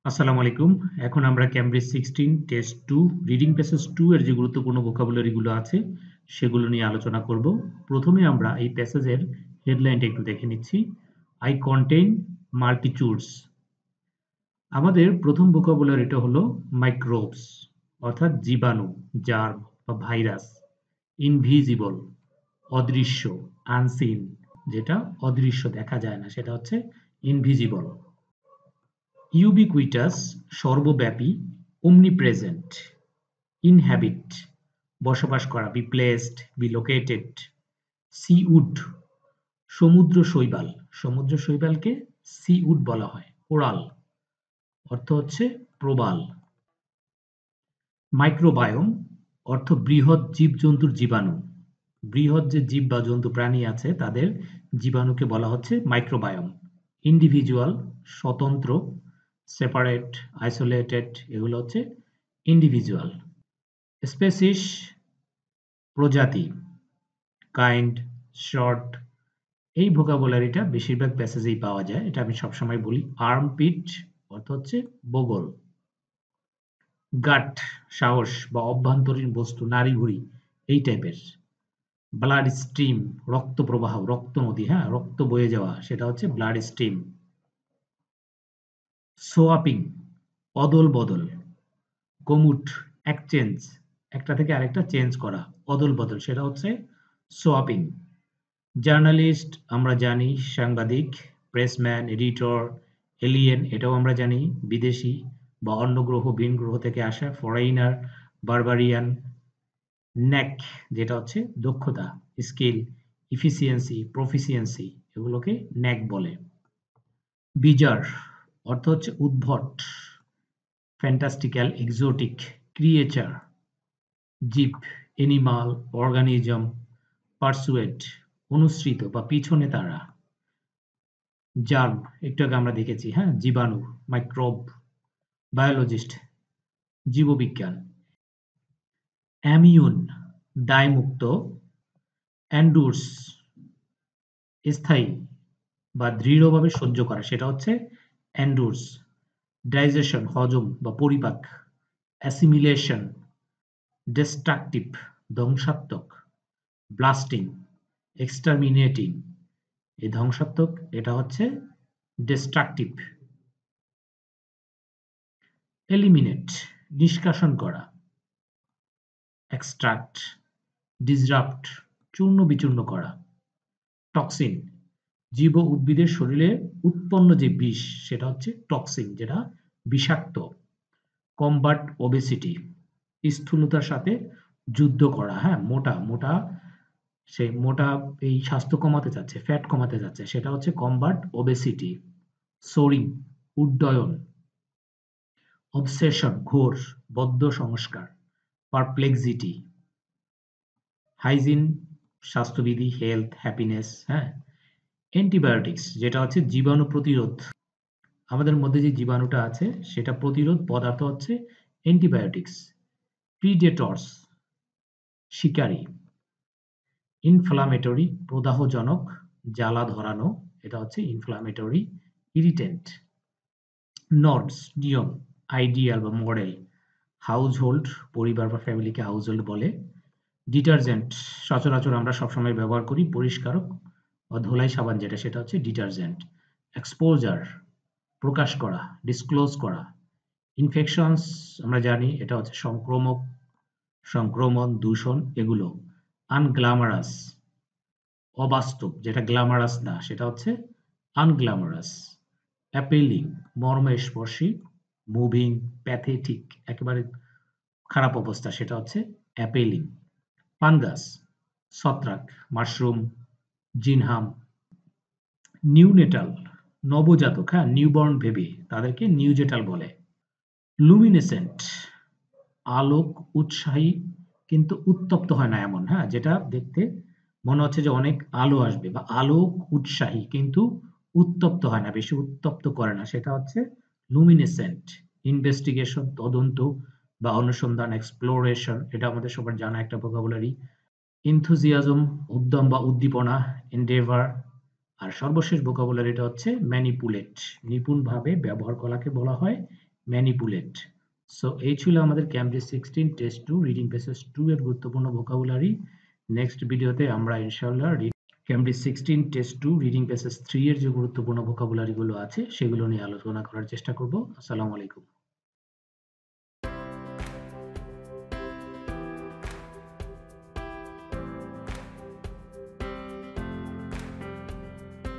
আসসালামু আলাইকুম। এখন আমরা ক্যামব্রিজ 16 টেস্ট 2 রিডিং প্যাসেজ 2 এর যে গুরুত্বপূর্ণ ভোকাবুলারি গুলো আছে সেগুলো নিয়ে আলোচনা করব। প্রথমে আমরা এই প্যাসেজের হেডলাইনটা একটু দেখে নিচ্ছি। I contain multitudes। আমাদের প্রথম ভোকাবুলারিটা হলো মাইক্রোবস অর্থাৎ জীবাণু, জার্ম বা ভাইরাস। ইনভিজিবল অদৃশ্য, আনসিন যেটা অদৃশ্য দেখা যায় না সেটা হচ্ছে ইনভিজিবল। ইউবিকুইটাস সর্বব্যাপী, omnipresent, inhabit বসবাস করা, be placed, be located, seawood সমুদ্র শৈবাল, সমুদ্র শৈবালকে seawood বলা হয়, কোরাল অর্থ হচ্ছে প্রবাল। মাইক্রোবায়োম অর্থ বৃহৎ জীবজন্তুর জীবাণু, বৃহৎ যে জীব বা জন্তু প্রাণী আছে তাদের জীবাণুকে বলা হচ্ছে মাইক্রোবায়োম। ইন্ডিভিজুয়াল স্বতন্ত্র, সেপারেট, আইসোলেটেড এগুলো হচ্ছে ইন্ডিভিজুয়াল। স্পেসিস প্রজাতি, কাইন্ড, শর্ট এই ভোকাবুলারিটা বেশিরভাগ প্যাসেজেই পাওয়া যায়, এটা আমি সবসময় বলি। আর্মপিট অর্থ হচ্ছে বগল। গাট সাহস বা অভ্যন্তরীণ বস্তু, নাড়িভুঁড়ি এই টাইপের। ব্লাড স্ট্রিম রক্ত প্রবাহ, রক্ত নদী, হ্যাঁ রক্ত বয়ে যাওয়া সেটা হচ্ছে ব্লাড স্ট্রিম। সোয়াপিং অদল বদল। কমুট এক্সচেঞ্জ একটা থেকে আরেকটা চেঞ্জ করা, অদল বদল সেটা হচ্ছে সোয়াপিং। জার্নালিস্ট আমরা জানি সাংবাদিক, প্রেসম্যান, এডিটর, এলিয়েন এটাও আমরা জানি বিদেশি বা অন্য গ্রহ ভিন গ্রহ থেকে আসা, ফরেইনার, বারবারিয়ান। ন্যাক যেটা হচ্ছে দক্ষতা, স্কিল, ইফিসিয়েন্সি, প্রফিসিয়েন্সি এগুলোকে ন্যাক বলে। বিজার অর্থ হচ্ছে উদ্ভট, ফ্যান্টাস্টিক্যাল, এক্সোটিক, ক্রিয়েচার। জীব এনিমাল, অর্গানিজম। পারসুয়েট অনুসৃত বা পিছনে তারা। জার্ম একটু আগে আমরা দেখেছি, হ্যাঁ জীবাণু, মাইক্রোব। বায়োলজিস্ট জীববিজ্ঞান। অ্যামিউন দায়মুক্ত। অ্যান্ডুরস স্থায়ী বা দৃঢ়ভাবে সহ্য করা সেটা হচ্ছে অ্যান্ডুরস। ডাইজেশন হজম বা পরিপাক। অ্যাসিমিলেশন ডিস্ট্রাকটিভ ধ্বংসাত্মক। ব্লাস্টিং এক্সটারমিনেটিং এই ধ্বংসাত্মক এটা হচ্ছে ডিস্ট্রাকটিভ। এলিমিনেট নিষ্কাশন করা। এক্সট্রাক্ট ডিসরাপ্ট চূর্ণ বিচূর্ণ করা। টক্সিন জীব ও উদ্ভিদের শরীরে উৎপন্ন যে বিষ সেটা হচ্ছে টক্সিন যেটা বিষাক্ত। কমবাট ওবেসিটি স্থূলতার সাথে যুদ্ধ করা, হ্যাঁ মোটা মোটা সে মোটা এই স্বাস্থ্য কমাতে চাচ্ছে, ফ্যাট কমাতে যাচ্ছে সেটা হচ্ছে কমবাট ওবেসিটি। সোরিং উড্ডয়ন। অবসেশন ঘোর, বদ্ধ সংস্কার। পারপ্লেক্সিটি হাইজিন স্বাস্থ্যবিধি, হেলথ, হ্যাপিনেস, হ্যাঁ। অ্যান্টিবায়োটিক্স যেটা হচ্ছে জীবাণু প্রতিরোধ, আমাদের মধ্যে যে জীবাণুটা আছে সেটা প্রতিরোধ পদার্থ হচ্ছে অ্যান্টিবায়োটিক্স। প্রিডেটরস শিকারী। ইনফ্লামেটরি প্রদাহজনক, জ্বালা ধরানো এটা হচ্ছে ইনফ্লামেটরি। ইরিটেন্ট। নর্মস নিয়ম, আইডিয়াল বা মডেল। হাউসহোল্ড পরিবার বা ফ্যামিলিকে হাউসহোল্ড বলে। ডিটারজেন্ট সচরাচর আমরা সবসময় ব্যবহার করি পরিষ্কারক বা ধোলাই সাবান যেটা সেটা হচ্ছে ডিটারজেন্ট। এক্সপোজার প্রকাশ করা, ডিসক্লোজ করা। ইনফেকশনস আমরা জানি এটা হচ্ছে সংক্রমক, সংক্রমণ, দূষণ এগুলো। আনগ্ল্যামারাস অবাস্তব যেটা গ্ল্যামারাস না সেটা হচ্ছে আনগ্ল্যামারাস। অ্যাপিলিং মর্মস্পর্শী। মুভিং প্যাথেটিক একেবারে খারাপ অবস্থা সেটা হচ্ছে অ্যাপিলিং। ফানগাস ছত্রাক, মাশরুম, জিনহাম। নিউনেটাল নবজাতক, হ্যাঁ নিউবর্ন বেবি তাদেরকে নিউজেটাল বলে। লুমিনেসেন্ট আলোক উৎসাহী কিন্তু উত্তপ্ত হয় না এমন, হ্যাঁ যেটা দেখতে মনে হচ্ছে যে অনেক আলো আসবে বা আলোক উৎসাহী কিন্তু উত্তপ্ত হয় না, বেশি উত্তপ্ত করে না সেটা হচ্ছে লুমিনেসেন্ট। ইনভেস্টিগেশন তদন্ত বা অনুসন্ধান, এক্সপ্লোরেশন এটা আমাদের সবার জানা একটা ভোকাবুলারি। ইনথুজিয়াজম উদ্যম বা উদ্দীপনা, এন্ডেভার। আর সর্বশেষ ভোকাবুলারিটা হচ্ছে ম্যানিপুলেট নিপুণভাবে ব্যবহার করাকে বলা হয় ম্যানিপুলেট। সো এই ছিল আমাদের ক্যামব্রিজ 16 টেস্ট 2 রিডিং প্যাসেজ 2 এর গুরুত্বপূর্ণ ভোকাবুলারি। নেক্সট ভিডিওতে আমরা ইনশাআল্লাহ ক্যামব্রিজ 16 টেস্ট 2 রিডিং প্যাসেজ 3 এর যে গুরুত্বপূর্ণ ভোকাবুলারি গুলো আছে সেগুলো নিয়ে আলোচনা করার চেষ্টা করব। আসসালামু আলাইকুম।